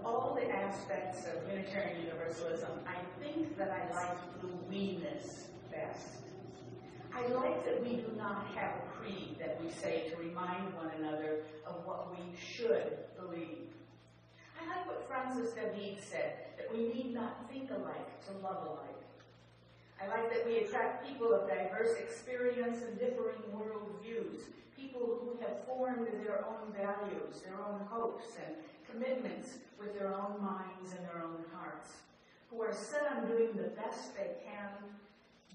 all the aspects of Unitarian Universalism, I think that I like the we-ness best. I like that we do not have a creed that we say to remind one another of what we should believe. I like what Francis David said, that we need not think alike to love alike. I like that we attract people of diverse experience and differing worldviews, people who have formed their own values, their own hopes and commitments with their own minds and their own hearts, who are set on doing the best they can,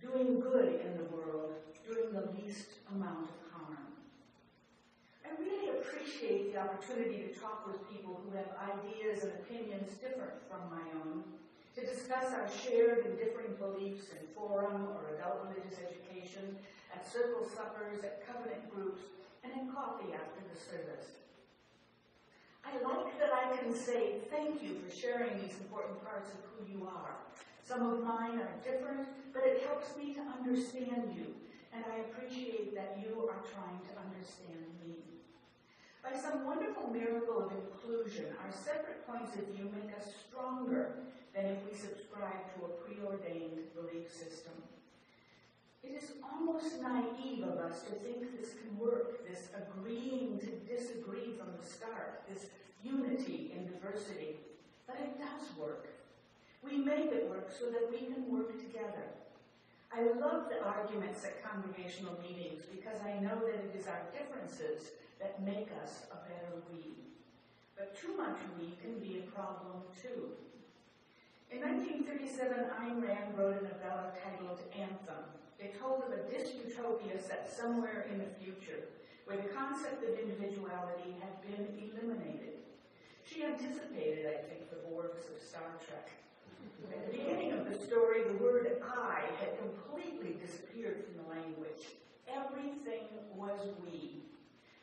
doing good in the world, doing the least amount of harm. I really appreciate the opportunity to talk with people who have ideas and opinions different from my own, to discuss our shared and differing beliefs in forum or adult religious education, at circle suppers, at covenant groups, and in coffee after the service. I like that I can say thank you for sharing these important parts of who you are. Some of mine are different, but it helps me to understand you, and I appreciate that you are trying to understand me. By some wonderful miracle of inclusion, our separate points of view make us stronger than if we subscribe to a preordained belief system. It is almost naive of us to think this can work, this agreeing to disagree from the start, this unity in diversity, but it does work. We make it work so that we can work together. I love the arguments at congregational meetings because I know that it is our differences that make us a better we. But too much we can be a problem too. In 1937, Ayn Rand wrote a novella titled Anthem. It told of a dystopia set somewhere in the future where the concept of individuality had been eliminated. She anticipated, I think, the Borgs of Star Trek. At the beginning of the story, the word I had completely disappeared from the language. Everything was we.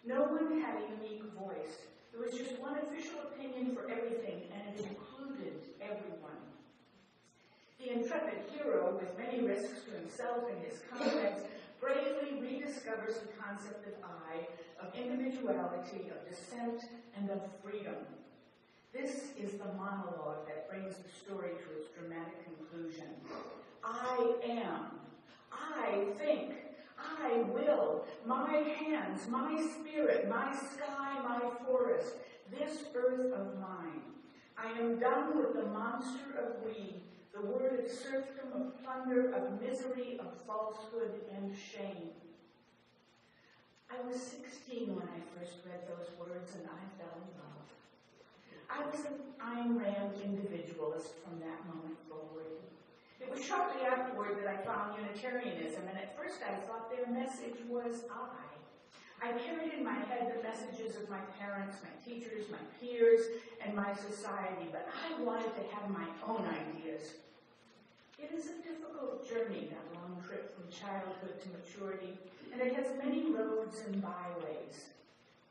No one had a unique voice. There was just one official opinion for everything, and it included everyone. The intrepid hero, with many risks to himself and his comrades, bravely rediscovers the concept of I, of individuality, of dissent, and of freedom. This is the monologue that brings the story to its dramatic conclusion. I am. I think. I will. My hands, my spirit, my sky, my forest, this earth of mine. I am done with the monster of we, the word of serfdom, of plunder, of misery, of falsehood, and shame. I was 16 when I first read those words, and I fell in love. I was an Ayn Rand individualist from that moment forward. It was shortly afterward that I found Unitarianism, and at first I thought their message was I carried in my head the messages of my parents, my teachers, my peers, and my society, but I wanted to have my own ideas. It is a difficult journey, that long trip from childhood to maturity, and it has many roads and byways.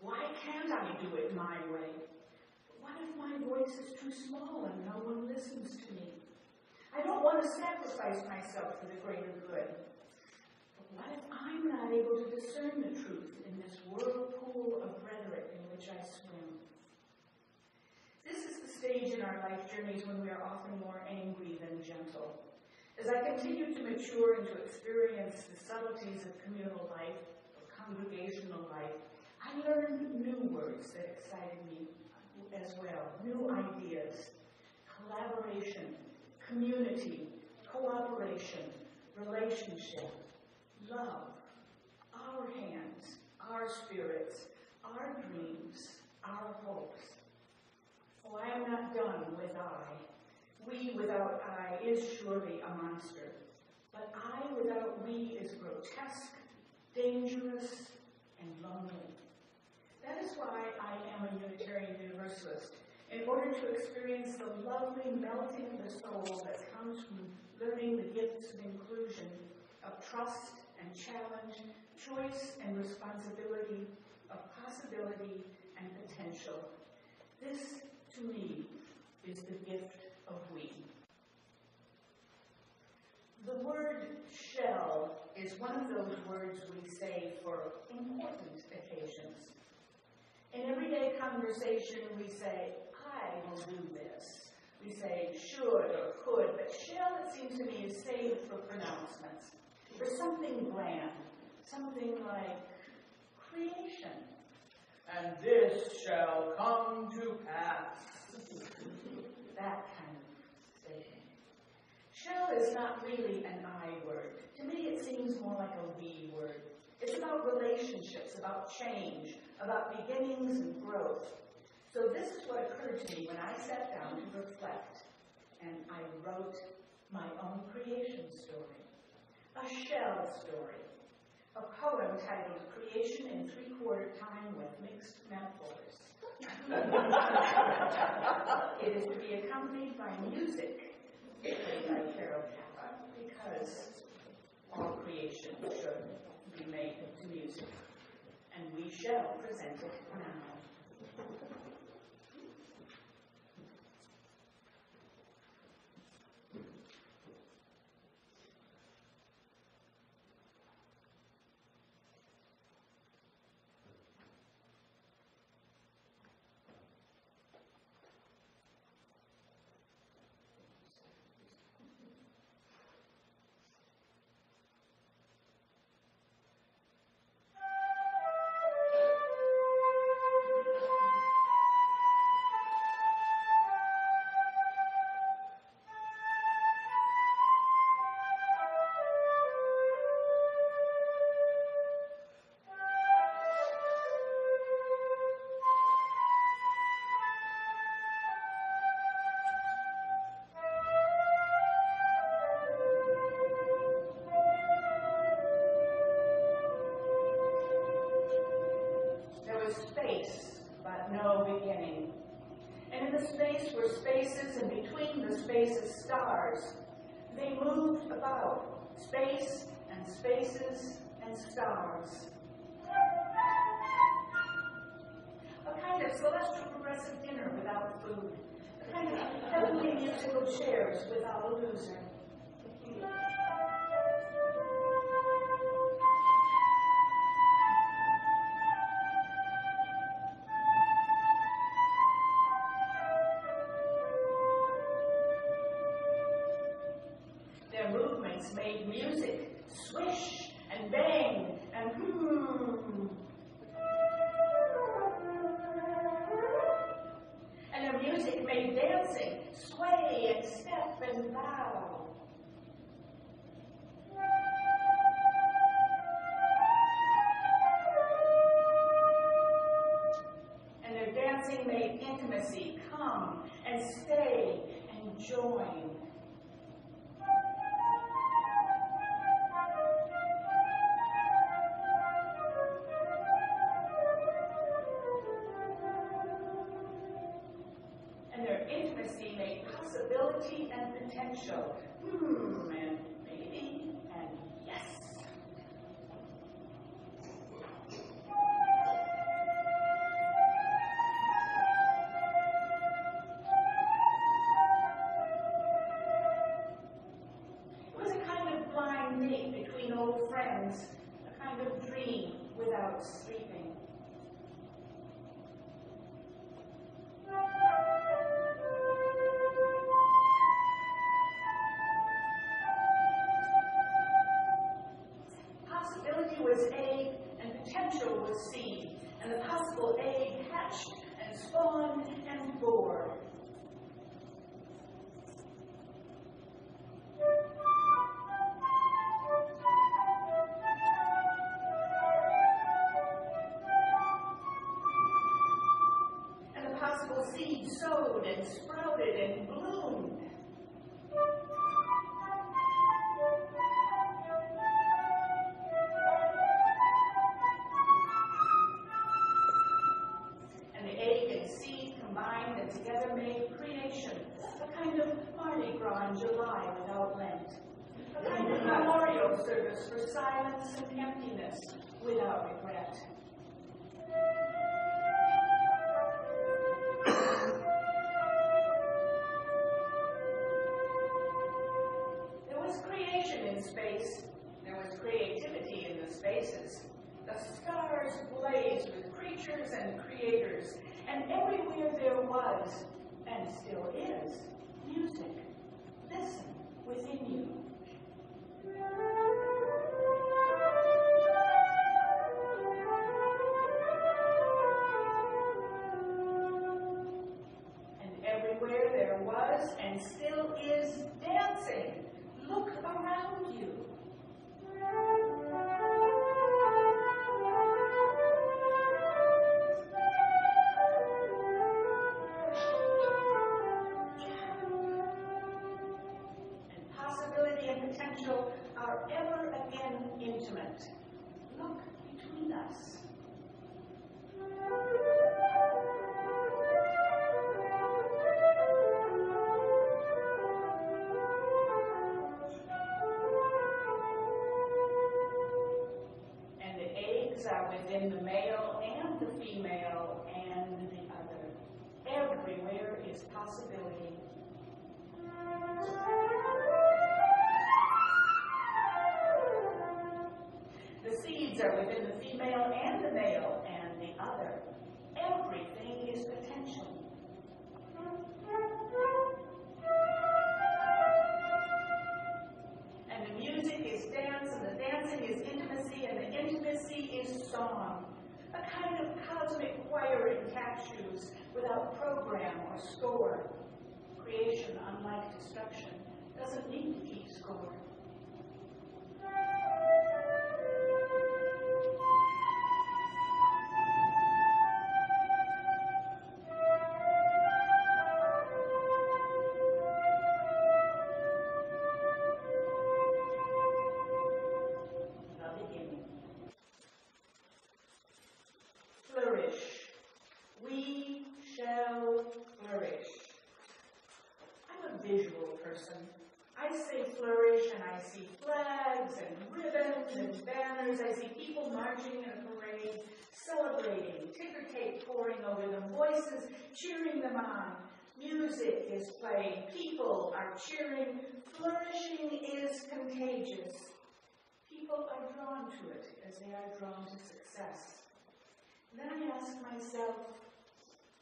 Why can't I do it my way? What if my voice is too small and no one listens to me? I don't want to sacrifice myself for the greater good. But what if I'm not able to discern the truth in this whirlpool of rhetoric in which I swim? This is the stage in our life journeys when we are often more angry than gentle. As I continue to mature and to experience the subtleties of communal life, of congregational life, I learned new words that excited me as well, new ideas, collaboration, community, cooperation, relationship, love, our hands, our spirits, our dreams, our hopes. Oh, I am not done with I. We without I is surely a monster, but I without we is grotesque, dangerous, and lonely. That is why I am a Unitarian Universalist, in order to experience the lovely melting of the soul that comes from learning the gifts of inclusion, of trust and challenge, choice and responsibility, of possibility and potential. This, to me, is the gift of we. The word shall is one of those words we say for important occasions. In everyday conversation, we say, I will do this. We say should or could, but shall, it seems to me, is saved for pronouncements, for something grand, something like creation. And this shall come to pass. That kind of statement. Shall is not really an I word. To me, it seems more like a we word. It's about relationships, about change, about beginnings and growth. So this is what occurred to me when I sat down to reflect, and I wrote my own creation story, a shell story, a poem titled Creation in 3/4 Time with Mixed Metaphors. It is to be accompanied by music played by Carol Kappa, because all creation should be made to music. And we shall present it now. Space, but no beginning. And in the space were spaces, and between the spaces stars. They moved about, space and spaces and stars. A kind of celestial progressive dinner without food. A kind of heavenly musical chairs without a loser. Made music, swish and bang and And their music made dancing, sway and step and bow. And their dancing made intimacy come and stay and join. And potential. And maybe, and yes. It was a kind of blind date between old friends, a kind of dream without sleeping. Was egg and potential was seed, and the possible egg hatched and spawned and bore. And the possible seed sowed and sprouted and bloomed. Together made creation, a kind of Mardi Gras in July without Lent, a kind of memorial service for silence and emptiness without regret. There was creation in space, there was creativity in the spaces. The stars blazed with creatures and creators, and everywhere there was and still is, music. Listen within you. And everywhere there was and still is dancing. Look around you. Are ever again intimate. Look between us. And the eggs are within the male and the female and the other. Everywhere is possibility. Are within the female and the male and the other. Everything is potential. And the music is dance, and the dancing is intimacy, and the intimacy is song. A kind of cosmic choir in cashews without program or score. Creation, unlike destruction, doesn't need to keep score. Flourish. We shall flourish. I'm a visual person. I say flourish and I see flags and ribbons and banners. I see people marching in a parade, celebrating, ticker tape pouring over them, voices cheering them on. Music is playing. People are cheering. Flourishing is contagious. People are drawn to it as they are drawn to success. Then I ask myself,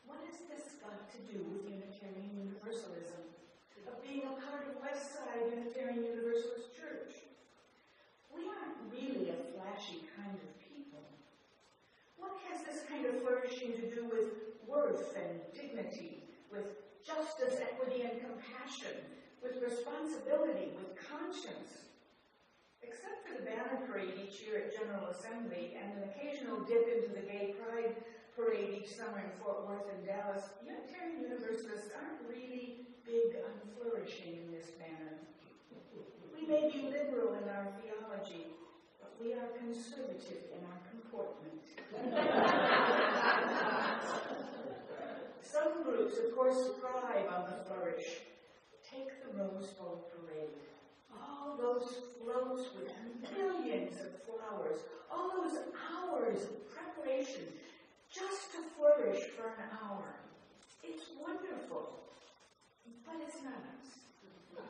what has this got to do with Unitarian Universalism, of being a part of Westside Unitarian Universalist Church? We aren't really a flashy kind of people. What has this kind of flourishing to do with worth and dignity, with justice, equity, and compassion, with responsibility, with conscience? Except for the banner parade each year at General Assembly and an occasional dip into the Gay Pride parade each summer in Fort Worth and Dallas, Unitarian Universalists aren't really big on flourishing in this manner. We may be liberal in our theology, but we are conservative in our comportment. Some groups, of course, thrive on the flourish. Take the Rose Bowl parade. All those floats with millions of flowers, all those hours of preparation just to flourish for an hour. It's wonderful, but it's not us.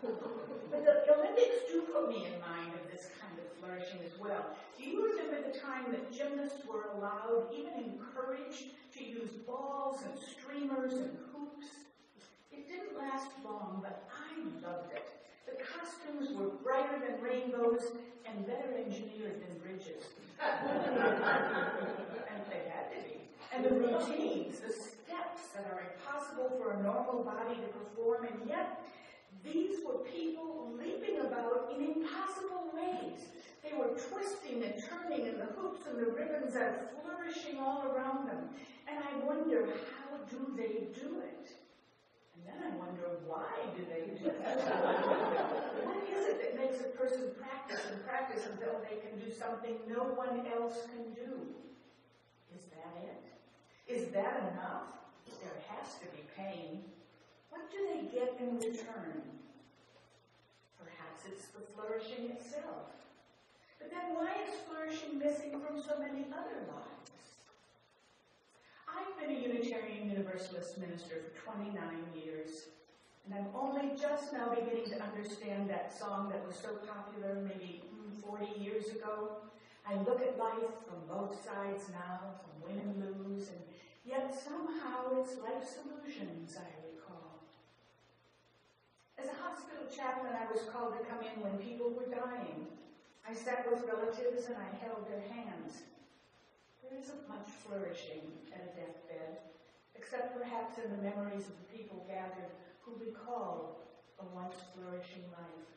But the Olympics do put me in mind of this kind of flourishing as well. Do you remember the time that gymnasts were allowed, even encouraged, to use balls and streamers and hoops? It didn't last long, but I loved it. The costumes were brighter than rainbows and better engineered than bridges. And they had to be. And the routines, the steps that are impossible for a normal body to perform, and yet these were people leaping about in impossible ways. They were twisting and turning, and the hoops and the ribbons are flourishing all around them. And I wonder, how do they do it? And then I wonder, why do they do it? What is it that makes a person practice and practice until they can do something no one else can do? Is that it? Is that enough? There has to be pain. What do they get in return? Perhaps it's the flourishing itself. But then why is flourishing missing from so many other lives? I've been a Unitarian Universalist minister for 29 years, and I'm only just now beginning to understand that song that was so popular maybe 40 years ago. I look at life from both sides now, from win and lose, and yet somehow it's life's illusions I recall. chaplain, I was called to come in when people were dying. I sat with relatives and I held their hands. There isn't much flourishing at a deathbed, except perhaps in the memories of the people gathered who recall a once flourishing life.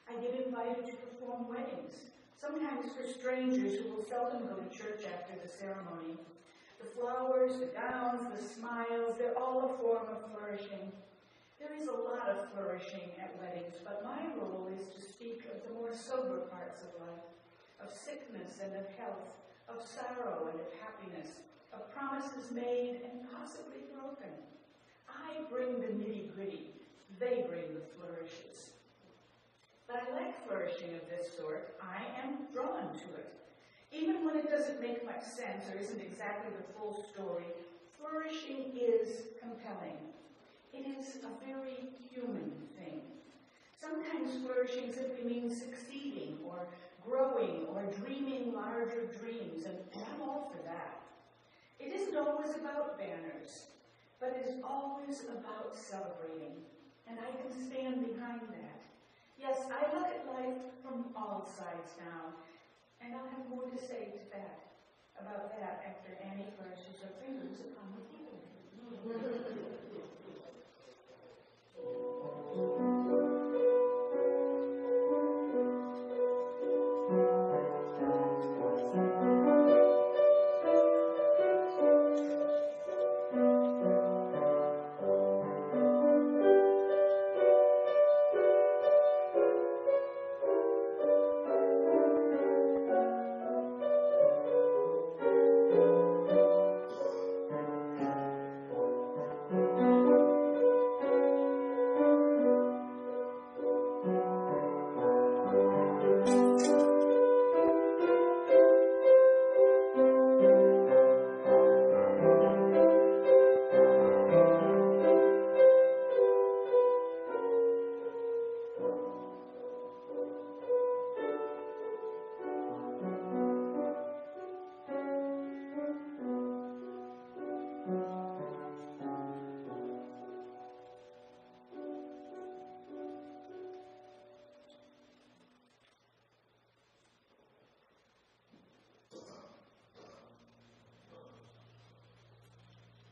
I get invited to perform weddings, sometimes for strangers who will seldom go to church after the ceremony. The flowers, the gowns, the smiles, they're all a form of flourishing. There is a lot of flourishing at weddings, but my role is to speak of the more sober parts of life, of sickness and of health, of sorrow and of happiness, of promises made and possibly broken. I bring the nitty-gritty, they bring the flourishes. But I like flourishing of this sort. I am drawn to it. Even when it doesn't make much sense or isn't exactly the full story, flourishing is compelling. It is a very human thing. Sometimes flourishing simply means succeeding or growing or dreaming larger dreams, and I'm all for that. It isn't always about banners, but it is always about celebrating, and I can stand behind that. Yes, I look at life from all sides now, and I'll have more to say to that, about that after Annie flourishes her fingers upon the keyboard.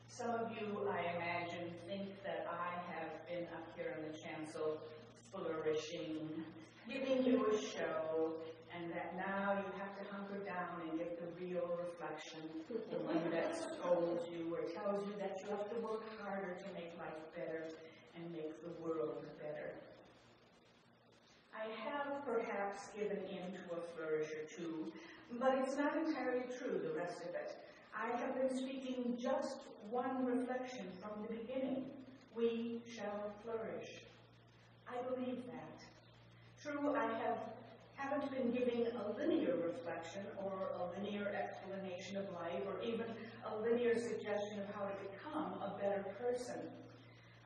Some of you, I imagine, think that I have been up here in the chancel flourishing, giving you a show, and that now you have to hunker down and get the real reflection, the one that scolds you or tells you that you have to work harder to make life better and make the world better. I have perhaps given in to a flourish or two, but it's not entirely true, the rest of it. I have been speaking just one reflection from the beginning. We shall flourish. I believe that. True, I haven't been giving a linear reflection or a linear explanation of life or even a linear suggestion of how to become a better person.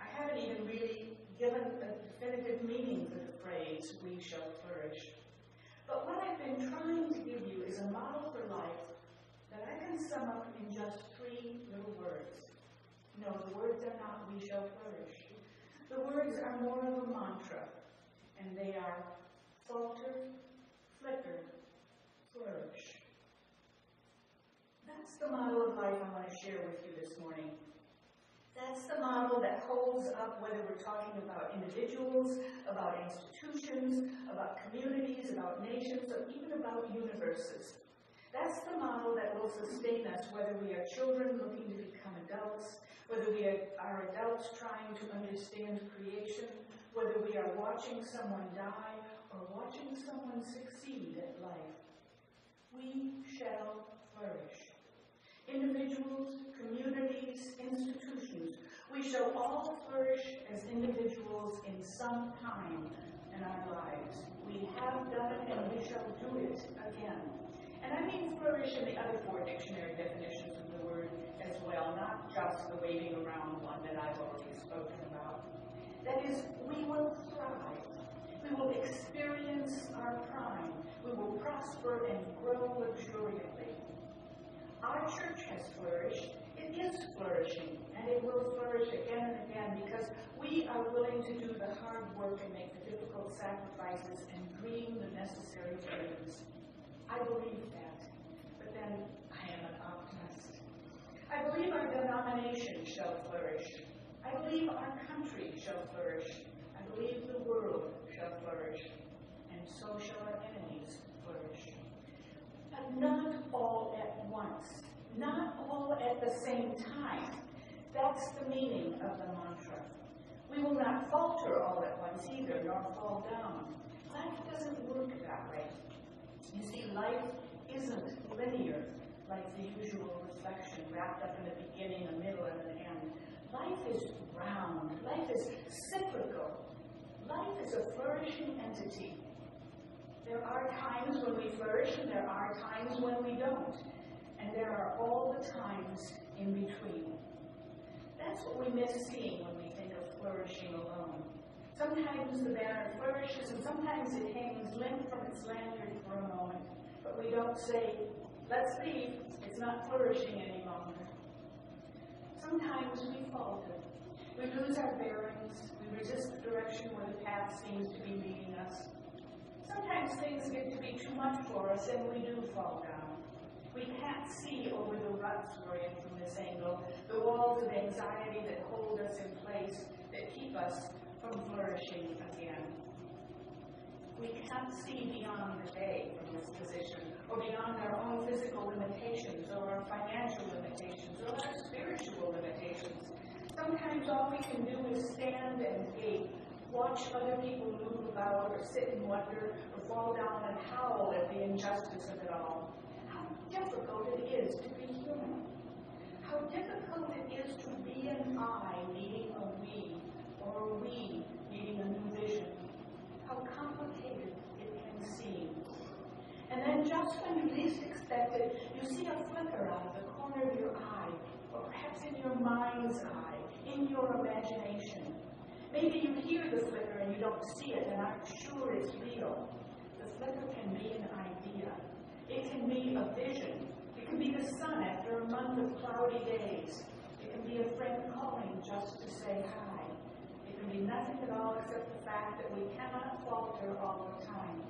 I haven't even really given a definitive meaning for the phrase, we shall flourish. But what I've been trying to give you is a model for life that I can sum up in just 3 little words. No, the words are not, we shall flourish. The words are more of a mantra, and they are falter, flicker, flourish. That's the model of life I want to share with you this morning. That's the model that holds up whether we're talking about individuals, about institutions, about communities, about nations, or even about universes. That's the model that will sustain us whether we are children looking to become adults, whether we are adults trying to understand creation, whether we are watching someone die or watching someone succeed at life. We shall flourish. Individuals, communities, institutions, we shall all flourish as individuals in some time in our lives. We have done it and we shall do it again. And I mean flourish in the other 4 dictionary definitions of the word as well, not just the waving around one that I've already spoken about. That is, we will thrive. We will experience our prime. We will prosper and grow luxuriantly. Our church has flourished. It is flourishing, and it will flourish again and again because we are willing to do the hard work and make the difficult sacrifices and dream the necessary dreams. I believe that, but then I am an optimist. I believe our denomination shall flourish. I believe our country shall flourish. I believe the world shall flourish, and so shall our enemies flourish. But not all at once, not all at the same time. That's the meaning of the mantra. We will not falter all at once either, nor fall down. Life doesn't work that way. You see, life isn't linear, like the usual reflection wrapped up in a beginning, a middle, and an end. Life is round. Life is cyclical. Life is a flourishing entity. There are times when we flourish, and there are times when we don't. And there are all the times in between. That's what we miss seeing when we think of flourishing alone. Sometimes the banner flourishes, and sometimes it hangs limp from its lanyard for a moment. But we don't say, let's leave, it's not flourishing any longer. Sometimes we falter. We lose our bearings. We resist the direction where the path seems to be leading us. Sometimes things get to be too much for us, and we do fall down. We can't see over the ruts we're in from this angle, the walls of anxiety that hold us in place, that keep us from flourishing again. We can't see beyond the day from this position, or beyond our own physical limitations, or our financial limitations, or our spiritual limitations. Sometimes all we can do is stand and gape, watch other people move about, or sit and wonder, or fall down and howl at the injustice of it all. How difficult it is to be human. How difficult it is to be an I needing a we, or a we needing a new vision. How complicated it can seem. And then just when you least expect it, you see a flicker out of the corner of your eye, or perhaps in your mind's eye, in your imagination. Maybe you hear the flicker and you don't see it and aren't sure it's real. The flicker can be an idea. It can be a vision. It can be the sun after a month of cloudy days. It can be a friend calling just to say hi. It can be nothing at all except the fact that we cannot falter all the time.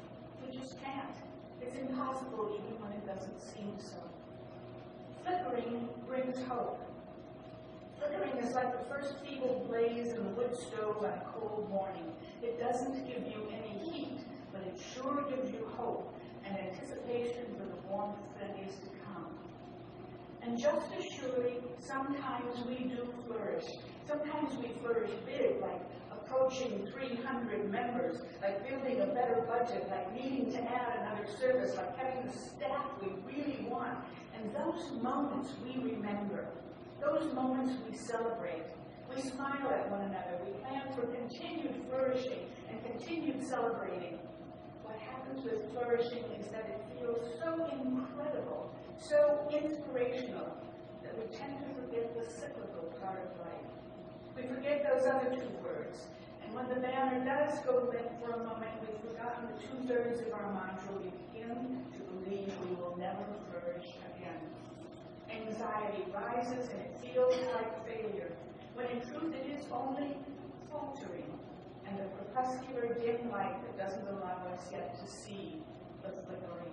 We just can't. It's impossible even when it doesn't seem so. Flickering brings hope. Flickering is like the first feeble blaze in the wood stove on a cold morning. It doesn't give you any heat, but it sure gives you hope and anticipation for the warmth that is to come. And just as surely, sometimes we do flourish. Sometimes we flourish big, like approaching 300 members, like building a better budget, like needing to add another service, like having the staff we really want. And those moments we remember. Those moments we celebrate. We smile at one another. We plan for continued flourishing and continued celebrating. What happens with flourishing is that it feels so incredible, so inspirational, that we tend to forget the cyclical part of life. We forget those other two words. And when the banner does go limp for a moment, we've forgotten the 2/3 of our mantra. We begin to believe we will never flourish again. Anxiety rises and it feels like failure, when in truth it is only faltering and a crepuscular dim light that doesn't allow us yet to see the flickering.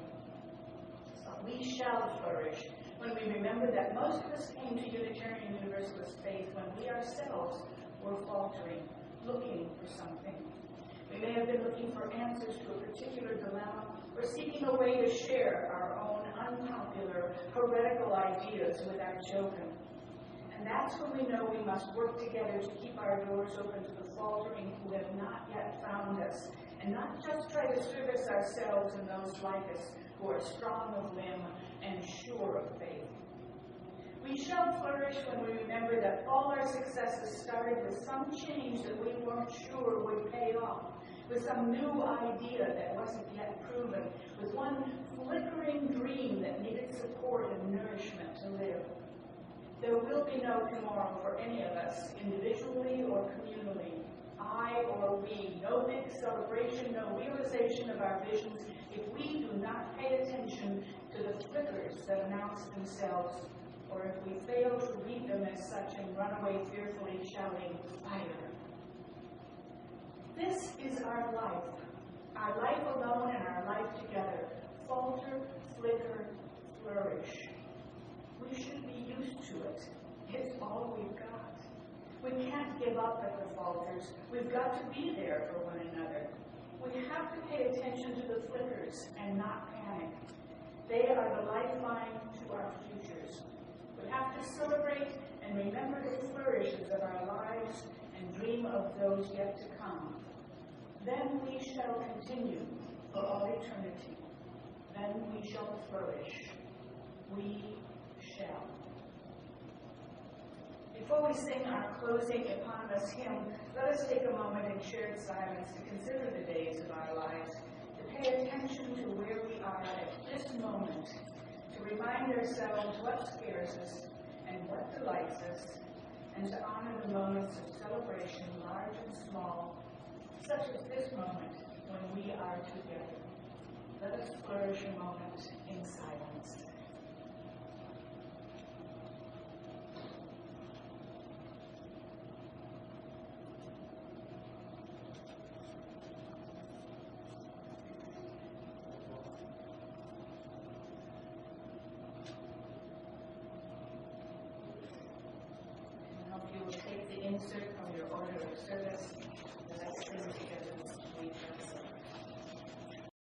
But we shall flourish when we remember that most of us came to Unitarian Universalist faith when we ourselves were faltering, looking for something. We may have been looking for answers to a particular dilemma, or seeking a way to share our own unpopular, heretical ideas with our children. And that's when we know we must work together to keep our doors open to the faltering who have not yet found us, and not just try to service ourselves and those like us who are strong of limb and sure of faith. We shall flourish when we remember that all our successes started with some change that we weren't sure would pay off, with some new idea that wasn't yet proven, with one flickering dream that needed support and nourishment to live. There will be no tomorrow for any of us, individually or communally, I or we, no big celebration, no realization of our visions, if we do not pay attention to the flickers that announce themselves, or if we fail to read them as such and run away fearfully shouting, fire. This is our life alone and our life together. Falter, flicker, flourish. We should be used to it. It's all we've got. We can't give up at the falters. We've got to be there for one another. We have to pay attention to the flickers and not panic. They are the lifeline to our futures. We have to celebrate and remember the flourishes of our lives and dream of those yet to come. Then we shall continue for all eternity. Then we shall flourish. We shall. Before we sing our closing eponymous hymn, let us take a moment in shared silence to consider the days of our lives, to pay attention to where we are at this moment, to remind ourselves what scares us and what delights us, and to honor the moments of celebration, large and small, such as this moment when we are together. Let us flourish a moment